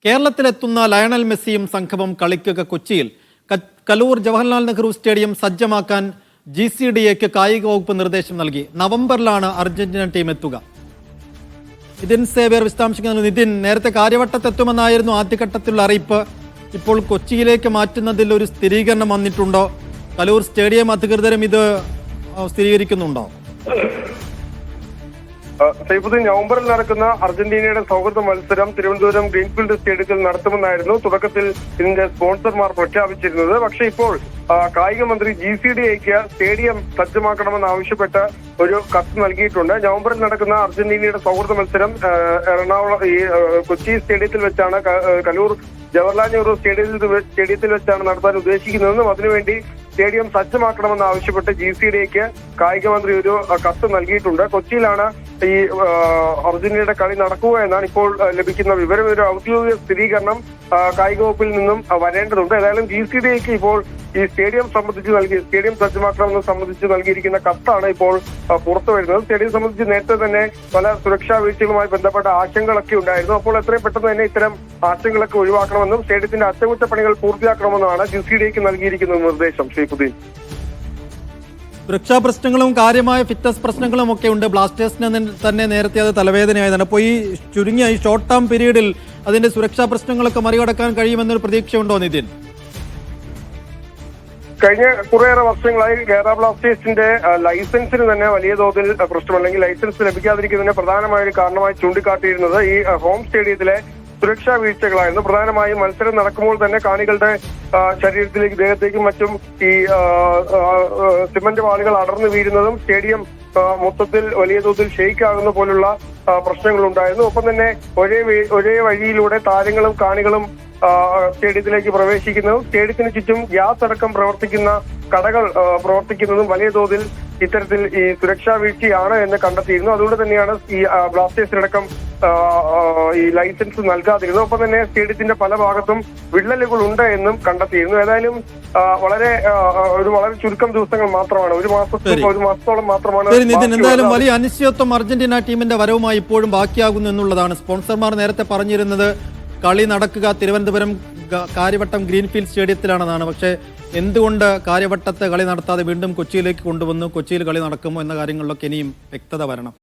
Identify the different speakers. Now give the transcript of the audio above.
Speaker 1: കേരളത്തിലെത്തുന്ന Lionel മെസ്സിയും സംഘവും കളിക്കുക കൊച്ചിയിൽ. കലൂർ ജവഹർലാൽ നെഹ്റു സ്റ്റേഡിയം സജ്ജമാക്കാൻ GCDAക്ക് കായിക വകുപ്പ് നിർദ്ദേശം നൽകി. നവംബറിലാണ് അർജന്റീന ടീം എത്തുക. നിതിൻ സേവ്യർ വിശദാംശങ്ങൾ. നിതിൻ, നേരത്തെ കാര്യവട്ടത്തെത്തുമെന്നായിരുന്നു ആദ്യഘട്ടത്തിലുള്ള അറിയിപ്പ്. ഇപ്പോൾ കൊച്ചിയിലേക്ക് മാറ്റുന്നതിൽ ഒരു സ്ഥിരീകരണം വന്നിട്ടുണ്ടോ? കലൂർ സ്റ്റേഡിയം അധികൃതരും ഇത് സ്ഥിരീകരിക്കുന്നുണ്ടോ?
Speaker 2: സൈഫുദ്ദീൻ, നവംബറിൽ നടക്കുന്ന അർജന്റീനയുടെ സൗഹൃദ മത്സരം തിരുവനന്തപുരം ഗ്രീൻഫീൽഡ് സ്റ്റേഡിയത്തിൽ നടത്തുമെന്നായിരുന്നു തുടക്കത്തിൽ ഇതിന്റെ സ്പോൺസർമാർ പ്രഖ്യാപിച്ചിരുന്നത്. പക്ഷേ ഇപ്പോൾ കായിക മന്ത്രി GCDAക്ക് സ്റ്റേഡിയം സജ്ജമാക്കണമെന്ന് ആവശ്യപ്പെട്ട് ഒരു കത്ത് നൽകിയിട്ടുണ്ട്. നവംബറിൽ നടക്കുന്ന അർജന്റീനയുടെ സൗഹൃദ മത്സരം കൊച്ചി സ്റ്റേഡിയത്തിൽ വെച്ചാണ്, കലൂർ ജവഹർലാൽ നെഹ്റു സ്റ്റേഡിയത്തിൽ വെച്ചാണ് നടത്താൻ ഉദ്ദേശിക്കുന്നതെന്നും അതിനുവേണ്ടി സ്റ്റേഡിയം സജ്ജമാക്കണമെന്ന് ആവശ്യപ്പെട്ട് GCDAക്ക് കായിക മന്ത്രി ഒരു കത്ത് നൽകിയിട്ടുണ്ട്. കൊച്ചിയിലാണ് ഈ അർജന്റീനയുടെ കളി നടക്കുക എന്നാണ് ഇപ്പോൾ ലഭിക്കുന്ന വിവരം. ഒരു ഔദ്യോഗിക സ്ഥിരീകരണം കായിക വകുപ്പിൽ നിന്നും വരേണ്ടതുണ്ട്. ഏതായാലും GCDAക്ക് ഇപ്പോൾ ഈ സ്റ്റേഡിയം സജ്ജമാക്കണമെന്ന് സംബന്ധിച്ച് നൽകിയിരിക്കുന്ന കത്താണ് ഇപ്പോൾ പുറത്തു വരുന്നത്. സ്റ്റേഡിയം സംബന്ധിച്ച് നേരത്തെ തന്നെ പല സുരക്ഷാ വീഴ്ചകളുമായി ബന്ധപ്പെട്ട ആശങ്കകളൊക്കെ ഉണ്ടായിരുന്നു. അപ്പോൾ എത്രയും പെട്ടെന്ന് തന്നെ ഇത്തരം ആശങ്കകളൊക്കെ ഒഴിവാക്കണമെന്നും സ്റ്റേഡിയത്തിന്റെ അറ്റകുറ്റപ്പണികൾ പൂർത്തിയാക്കണമെന്നാണ് GCDAക്ക് നൽകിയിരിക്കുന്ന നിർദ്ദേശം. ഷെയ്ഖുദ്ദീൻ,
Speaker 1: സുരക്ഷാ പ്രശ്നങ്ങളും കാര്യമായ ഫിറ്റ്നസ് പ്രശ്നങ്ങളും ഒക്കെ ഉണ്ട്. ബ്ലാസ്റ്റേഴ്സിന് തന്നെ നേരത്തെ അത് തലവേദനയായതാണ്. അപ്പോൾ ഈ ചുരുങ്ങിയ ഈ ഷോർട്ട് ടേം പീരീഡിൽ അതിന്റെ സുരക്ഷാ പ്രശ്നങ്ങളൊക്കെ മറികടക്കാൻ കഴിയുമെന്നൊരു പ്രതീക്ഷയുണ്ടോ നിതിൻ?
Speaker 2: കഴിഞ്ഞ കുറേയേറെ വർഷങ്ങളായി കേരള ബ്ലാസ്റ്റേഴ്സിന്റെ ലൈസൻസിന് തന്നെ വലിയ തോതിൽ പ്രശ്നം, അല്ലെങ്കിൽ ലൈസൻസ് ലഭിക്കാതിരിക്കുന്നതിന് പ്രധാനമായ ഒരു കാരണമായി ചൂണ്ടിക്കാട്ടിയിരുന്നത് ഈ ഹോം സ്റ്റേഡിയത്തിലെ സുരക്ഷാ വീഴ്ചകളായിരുന്നു. പ്രധാനമായും മത്സരം നടക്കുമ്പോൾ തന്നെ കാണികളുടെ ശരീരത്തിലേക്ക്, ദേഹത്തേക്കും മറ്റും ഈ സിമന്റ് വാളുകൾ അടർന്നു വീഴുന്നതും സ്റ്റേഡിയം മൊത്തത്തിൽ വലിയ തോതിൽ ഷെയ്ക്ക് ആകുന്ന പോലുള്ള പ്രശ്നങ്ങളുണ്ടായിരുന്നു. ഒപ്പം തന്നെ ഒരേ വഴിയിലൂടെ താരങ്ങളും കാണികളും സ്റ്റേഡിയത്തിലേക്ക് പ്രവേശിക്കുന്നതും സ്റ്റേഡിയത്തിന് ചുറ്റും ഗ്യാസ് അടക്കം പ്രവർത്തിക്കുന്ന കടകൾ പ്രവർത്തിക്കുന്നതും വലിയ തോതിൽ ഇത്തരത്തിൽ ഈ സുരക്ഷാ വീഴ്ചയാണ് എന്ന് കണ്ടെത്തിയിരുന്നു. അതുകൊണ്ട് തന്നെയാണ് ഈ ബ്ലാസ്റ്റേഴ്സിനടക്കം ഈ ലൈസൻസ് നൽകാതിരുന്നത്. ഒപ്പം തന്നെ സ്റ്റേഡിയത്തിന്റെ പല ഭാഗത്തും വിള്ളലുകൾ ഉണ്ട് എന്നും കണ്ടെത്തിയിരുന്നു. ഏതായാലും വളരെ ചുരുക്കം ദിവസങ്ങൾ മാത്രമാണ്, ഒരു മാസത്തോളം മാത്രമാണ്.
Speaker 1: എന്തായാലും വലിയ അനിശ്ചിതത്വം അർജന്റീന ടീമിന്റെ വരവുമായി ഇപ്പോഴും ബാക്കിയാകുന്നു എന്നുള്ളതാണ്. സ്പോൺസർമാർ നേരത്തെ പറഞ്ഞിരുന്നത് കളി നടക്കുക തിരുവനന്തപുരം കാര്യവട്ടം ഗ്രീൻഫീൽഡ് സ്റ്റേഡിയത്തിലാണെന്നാണ്. പക്ഷേ എന്തുകൊണ്ട് കാര്യവട്ടത്തെ കളി നടത്താതെ വീണ്ടും കൊച്ചിയിലേക്ക് കൊണ്ടുവന്നു? കൊച്ചിയിൽ കളി നടക്കുമോ എന്ന കാര്യങ്ങളിലൊക്കെ ഇനിയും വ്യക്തത വരണം.